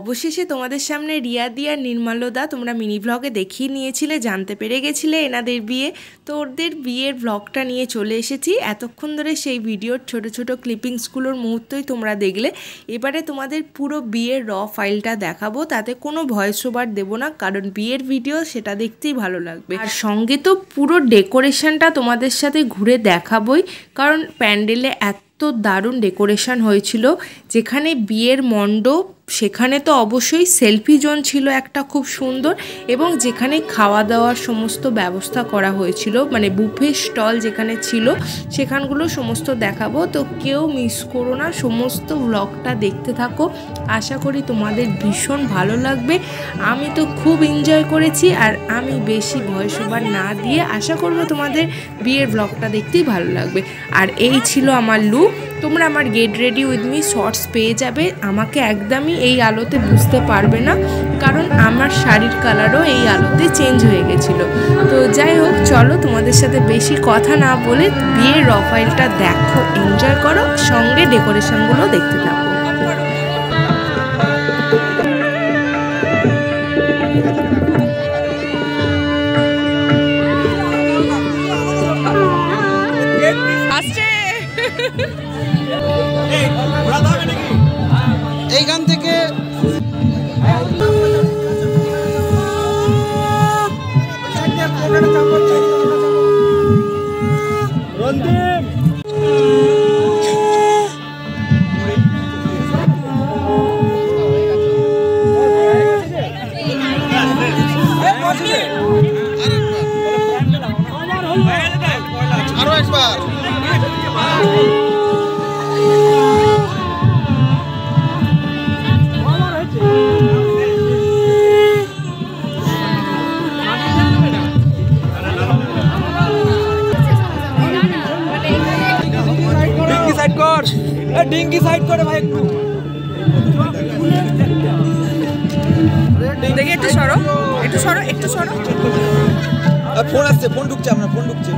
অবশেষে তোমাদের সামনে রিয়াদি আর নির্মলদা তোমরা মিনি ব্লগে দেখিয়ে নিয়েছিলে, জানতে পেরে গেছিলে এনাদের বিয়ে। তো ওদের বিয়ের ব্লগটা নিয়ে চলে এসেছি। এতক্ষণ ধরে সেই ভিডিওর ছোট ছোট ক্লিপিংসগুলোর মুহূর্তই তোমরা দেখলে। এবারে তোমাদের পুরো বিয়ের র ফাইলটা দেখাবো, তাতে কোনো ভয়েস ওভার দেবো না, কারণ বিয়ের ভিডিও সেটা দেখতেই ভালো লাগবে। আর সঙ্গে তো পুরো ডেকোরেশনটা তোমাদের সাথে ঘুরে দেখাবোই, কারণ প্যান্ডেলে এত দারুণ ডেকোরেশন হয়েছিল। যেখানে বিয়ের মণ্ডপ সেখানে তো অবশ্যই সেলফি জোন ছিল একটা খুব সুন্দর, এবং যেখানে খাওয়া দাওয়ার সমস্ত ব্যবস্থা করা হয়েছিল, মানে বুফে স্টল যেখানে ছিল সেখানগুলো সমস্ত দেখাবো। তো কেউ মিস করো না, সমস্ত ব্লগটা দেখতে থাকো। আশা করি তোমাদের ভীষণ ভালো লাগবে। আমি তো খুব এনজয় করেছি, আর আমি বেশি ভয়েস ওভার না দিয়ে আশা করবো তোমাদের বিয়ের ব্লগটা দেখতেই ভালো লাগবে। আর এই ছিল আমার লুক। তোমরা আমার get ready with me shorts পেয়ে যাবে। আমাকে একদমই এই আলোতে বুঝতে পারবে না, কারণ আমার শাড়ির কালারও এই আলোতে চেঞ্জ হয়ে গেছিলো। তো যাই হোক, চলো তোমাদের সাথে বেশি কথা না বলে বিয়ের র ফাইলটা দেখো, এনজয় করো, সঙ্গে ডেকোরেশনগুলো দেখতে থাকো। এইখান থেকে আরো একবার ডিঙ্গি সাইড করে ভাই, একটু দেখি, একটু সরো, একটু সরো, একটু সরো। ফোন আসছে, ফোন ঢুকছে, আপনার ফোন ঢুকছে।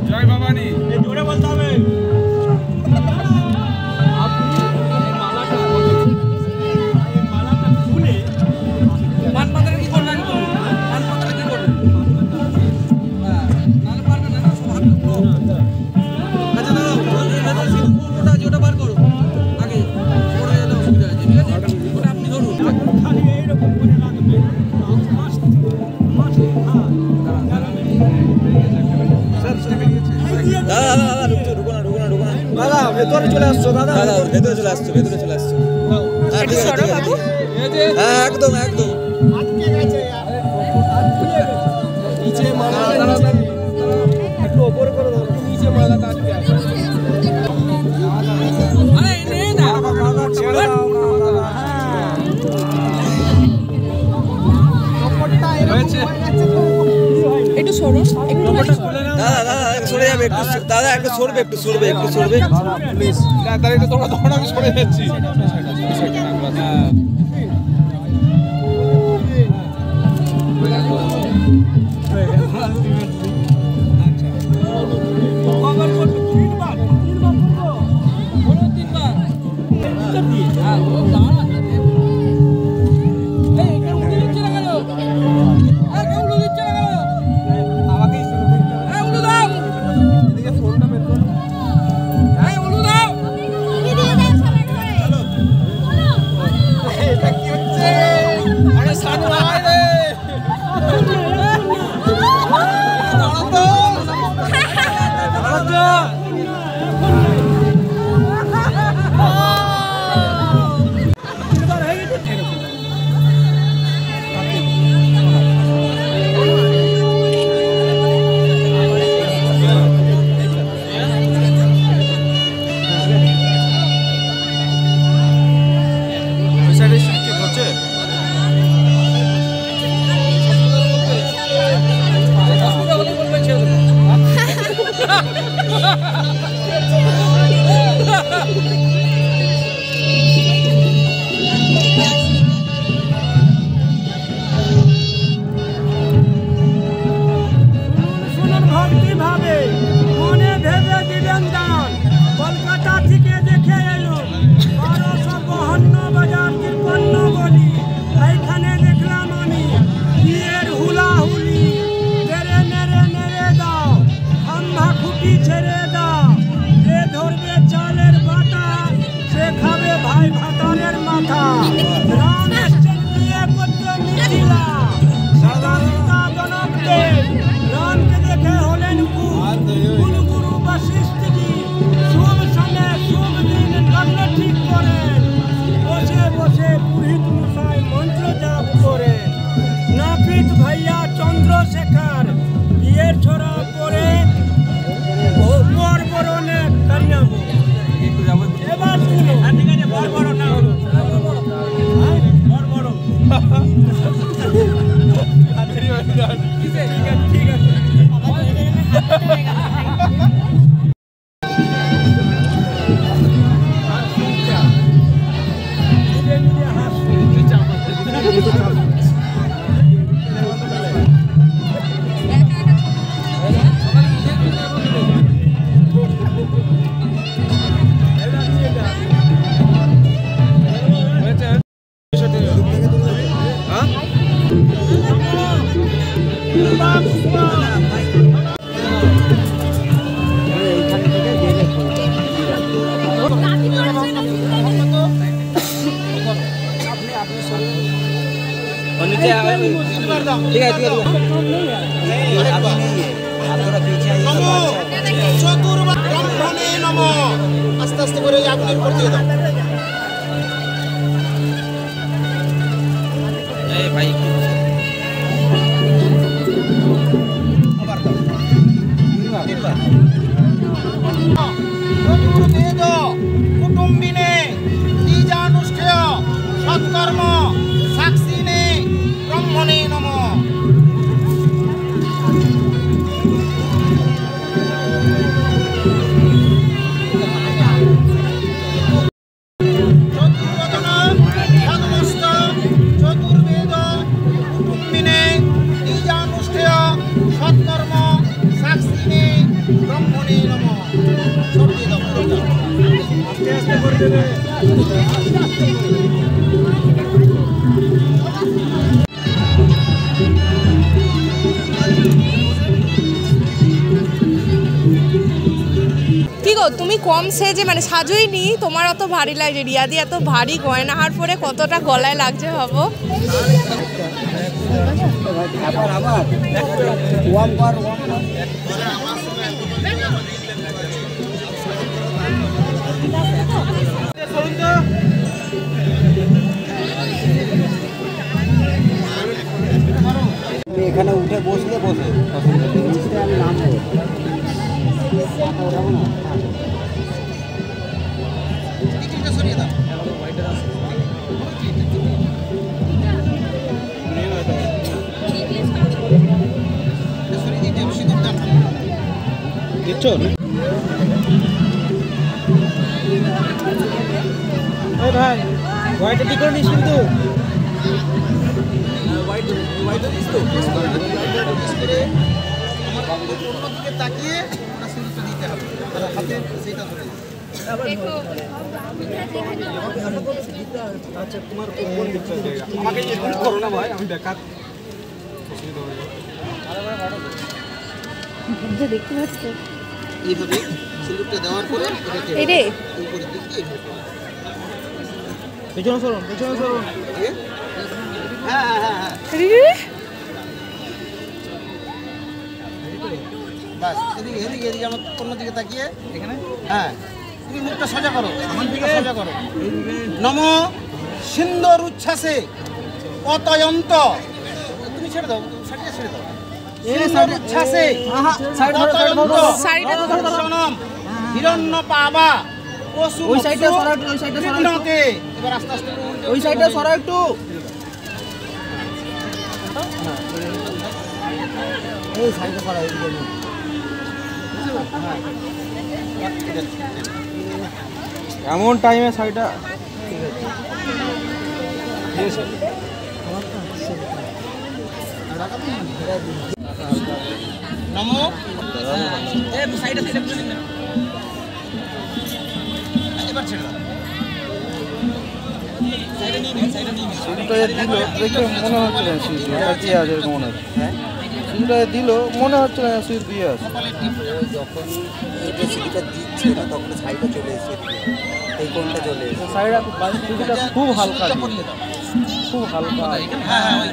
জয় ভবানী, জোরে বলতে হবে। মালাটা চলে আসছো দাদা, দাদা ভেতরে চলে আসছো, ভেতরে চলে আসছো। হ্যাঁ ঠিক আছে, ঠিক আছে, হ্যাঁ একদম একদম। নিচে মালা একটু উপরে করে দাও, নিচে মালাটা আটকে আছে। আরে নে না দাদা ছেড়ে দাও না দাদা। একটু সরো, একটু দাদা দাদা সরে যাবে একটু, দাদা একটু সরবে, একটু সরবে, একটু সরবে প্লিজ। দাদা একটু তোমরা তোমরা আমি সরে যাচ্ছি। আস্তে আস্তে করে আপনি উপর দিয়ে দাও। এই ভাই কুটুম্বিনে দ্বিজানুষ্ঠেয় সৎকর্ম সাক্ষিনে ব্রহ্মণে নমঃ। কি গো তুমি কম সেজে মানে সাজোই নি, তোমার অত ভারী লাগছে। রিয়াদি এত ভারী গয়নাহার পরে কতটা গলায় লাগছে ভাবো। যাচ্ছ? ভাই হোয়াইটটা ঠিক করে নিস কিন্তু। তাকিয়ে দিতে হবে, হাতে সেইটা ধরে। আচ্ছা তোমার কোন দিকটা জায়গা আমাকে একটু করো না ভাই, আমি দেখা দেখতে পাচ্ছ এইভাবে সিলুটটা দেওয়ার পরে এই রে উপরের দিকে এইভাবে পেছনে সরুন, পেছনে সরুন। হ্যাঁ হ্যাঁ হ্যাঁ বাস এদিকে এদিকে এদিকে আমার কোন দিকে তাকিয়ে এখানে। হ্যাঁ তুমি মুখটা সোজা করো, আমার দিকে সোজা করো। নমো সুন্দর উচ্ছ্বাসে অতয়ন্ত, তুমি ছেড়ে দাও, সাইডে ছেড়ে দাও। উচ্ছ্বাসে অতয়ন্ত হিরণ্য পাবা পশু। ওই সাইডটা সরা একটু, ওই সাইডটা সরা একটু। এবার আস্তে আস্তে ওই সাইডটা সরা একটু। এই সাইডটা সরা একটু। এমন টাইমে সাইডটা নমো সাইডে সাইডে এবার ছেড়ে দাও। সাইডে নিয়ে নিন, সাইডে নিয়ে নিন। শুরুটা দিল দেখে মনে হচ্ছে না সুইচ দিয়ে আছে, মনে হচ্ছে। হ্যাঁ শুরুটা দিল মনে হচ্ছে না সুইচ দিয়ে আছে। যখন এটা সিটিটা দিচ্ছে না তখন সাইডে চলে এসেছে, এই কোনটা চলে এসেছে সাইডটা খুব হালকা, খুব হালকা। হ্যাঁ হ্যাঁ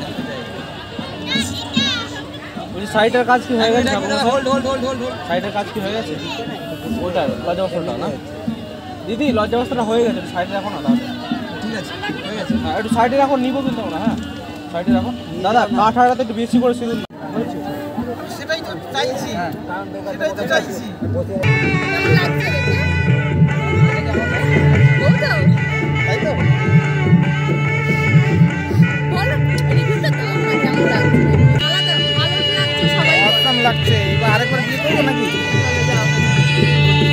ওই সাইডের কাজ কি হয়ে গেছে? হোল্ড হোল্ড হোল্ড হোল্ড সাইডের কাজ কি হয়ে গেছে? ওটা লজ্জাবস্ত্রটা না দিদি, লজ্জাবস্ত্রটা হয়ে গেছে, সাইডে রাখো না তাহলে। ঠিক আছে হয়ে গেছে। হ্যাঁ একটু সাইডে রাখো, নিবো কিন্তু না। হ্যাঁ সাইডে রাখো দাদা, কাঠ হাড়াতে একটু বেশি করে সিঁদুর সেটাই তো চাইছি, সেটাই তো চাইছি। তাই তো লাগছে। এবার আরেকবার বিয়ে করবো নাকি?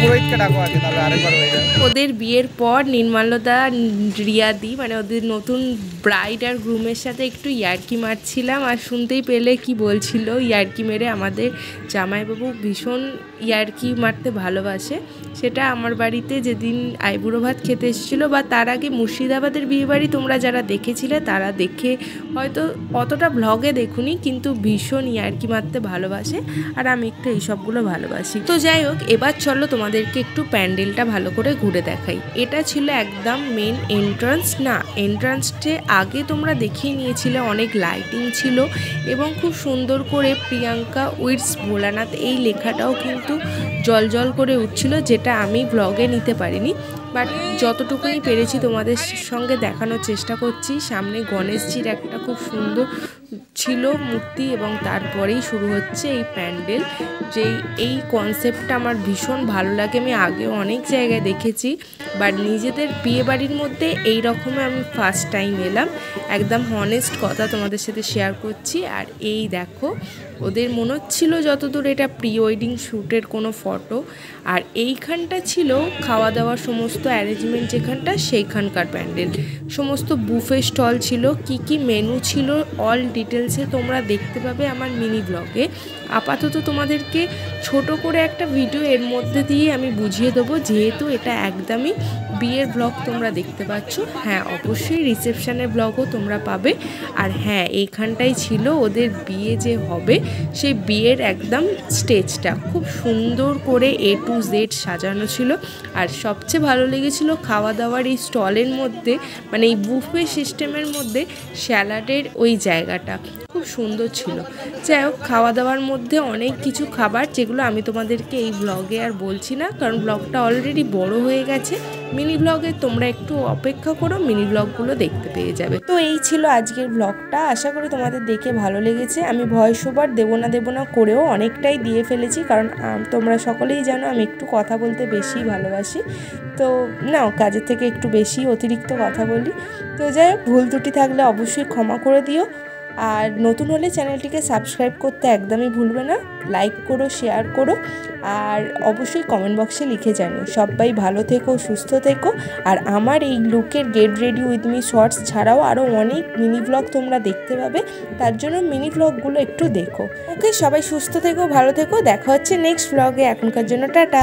পুরোহিতকে ডাকো আগে, তাহলে আরেকবার হয়ে যাবে। ওদের বিয়ের পর নির্মাল্যদা রিয়াদি মানে ওদের নতুন ব্রাইড আর গ্রুমের সাথে একটু ইয়ার্কি মারছিলাম, আর শুনতেই পেলে কি বলছিল। ইয়ার্কি মেরে আমাদের জামাইবাবু ভীষণ ইয়ার্কি মারতে ভালোবাসে। সেটা আমার বাড়িতে যেদিন আইবুড়ো ভাত খেতে এসেছিলো, বা তার আগে মুর্শিদাবাদের বিয়েবাড়ি তোমরা যারা দেখেছিলে তারা দেখে হয়তো অতটা ব্লগে দেখুনি, কিন্তু ভীষণ ইয়ার্কি মারতে ভালোবাসে, আর আমি একটু এইসবগুলো ভালোবাসি। তো যাই হোক, এবার চলো তোমাদেরকে একটু প্যান্ডেলটা ভালো করে ঘুরে দেখাই। এটা ছিল একদম মেন এন্ট্রান্স। না, এন্ট্রান্সে আগে তোমরা দেখিয়ে নিয়েছিলে, অনেক লাইটিং ছিল এবং খুব সুন্দর করে প্রিয়াঙ্কা উইথস ভোলানাথ এই লেখাটাও কিন্তু জল জল করে উঠছিল, যেটা আমি ব্লগে নিতে পারিনি, বাট যতটুকুনি পেরেছি তোমাদের সঙ্গে দেখানোর চেষ্টা করছি। সামনে গণেশজির একটা খুব সুন্দর ছিল মূর্তি, এবং তারপরেই শুরু হচ্ছে এই প্যান্ডেল। এই কনসেপ্টটা আমার ভীষণ ভালো লাগে। আমি আগে অনেক জায়গায় দেখেছি, বাট নিজেদের বিয়ে বাড়ির মধ্যে এই রকমের আমি ফার্স্ট টাইম এলাম। একদম হনেস্ট কথা তোমাদের সাথে শেয়ার করছি। আর এই দেখো, ওদের মনে হচ্ছিল যতদূর এটা প্রি ওয়েডিং শ্যুটের কোনো ফটো। আর এইখানটা ছিল খাওয়া দাওয়ার সমস্ত অ্যারেঞ্জমেন্ট, যেখানটা সেইখানকার প্যান্ডেল। সমস্ত বুফে স্টল ছিল, কি কি মেনু ছিল অল ডিটেলসে তোমরা দেখতে পাবে আমার মিনি ব্লগে। আপাতত তোমাদেরকে ছোট করে একটা ভিডিও এর মধ্যে দিয়ে আমি বুঝিয়ে দেবো, যেহেতু এটা একদমই বিয়ের ব্লগ তোমরা দেখতে পাচ্ছ। হ্যাঁ, অবশ্যই রিসেপশনের ব্লগও তোমরা পাবে। আর হ্যাঁ, এইখানটাই ছিল ওদের বিয়ে যে হবে সেই বিয়ের একদম স্টেজটা খুব সুন্দর করে A to Z সাজানো ছিল। আর সবচেয়ে ভালো লেগেছিল খাওয়া দাওয়ার এই স্টলের মধ্যে, মানে এই বুফে সিস্টেমের মধ্যে স্যালাডের ওই জায়গাটা খুব সুন্দর ছিল। যাই হোক, খাওয়া দাওয়ার মধ্যে অনেক কিছু খাবার, যেগুলো আমি তোমাদেরকে এই ব্লগে আর বলছি না, কারণ ব্লগটা অলরেডি বড় হয়ে গেছে। মিনি ব্লগে তোমরা একটু অপেক্ষা করো, মিনি ব্লগগুলো দেখতে পেয়ে যাবে। তো এই ছিল আজকের ব্লগটা, আশা করি তোমাদের দেখে ভালো লেগেছে। আমি ভয়েস ওভার দেবো না করেও অনেকটাই দিয়ে ফেলেছি, কারণ তোমরা সকলেই জানো আমি একটু কথা বলতে বেশি ভালোবাসি। তো না, কাজের থেকে একটু বেশি অতিরিক্ত কথা বলি। তো যাই হোক, ভুল ত্রুটি থাকলে অবশ্যই ক্ষমা করে দিও। আর নতুন হলে চ্যানেলটিকে সাবস্ক্রাইব করতে একদমই ভুলবে না। লাইক করো, শেয়ার করো, আর অবশ্যই কমেন্ট বক্সে লিখে জানিও। সবাই ভালো থেকো, সুস্থ থেকো। আর আমার এই লুকের get ready with me shorts ছাড়াও আরও অনেক মিনি ব্লগ তোমরা দেখতে পাবে, তার জন্য মিনি ব্লগগুলো একটু দেখো। ওকে, সবাই সুস্থ থেকো, ভালো থেকো। দেখা হচ্ছে নেক্সট ব্লগে। এখনকার জন্য টাটা।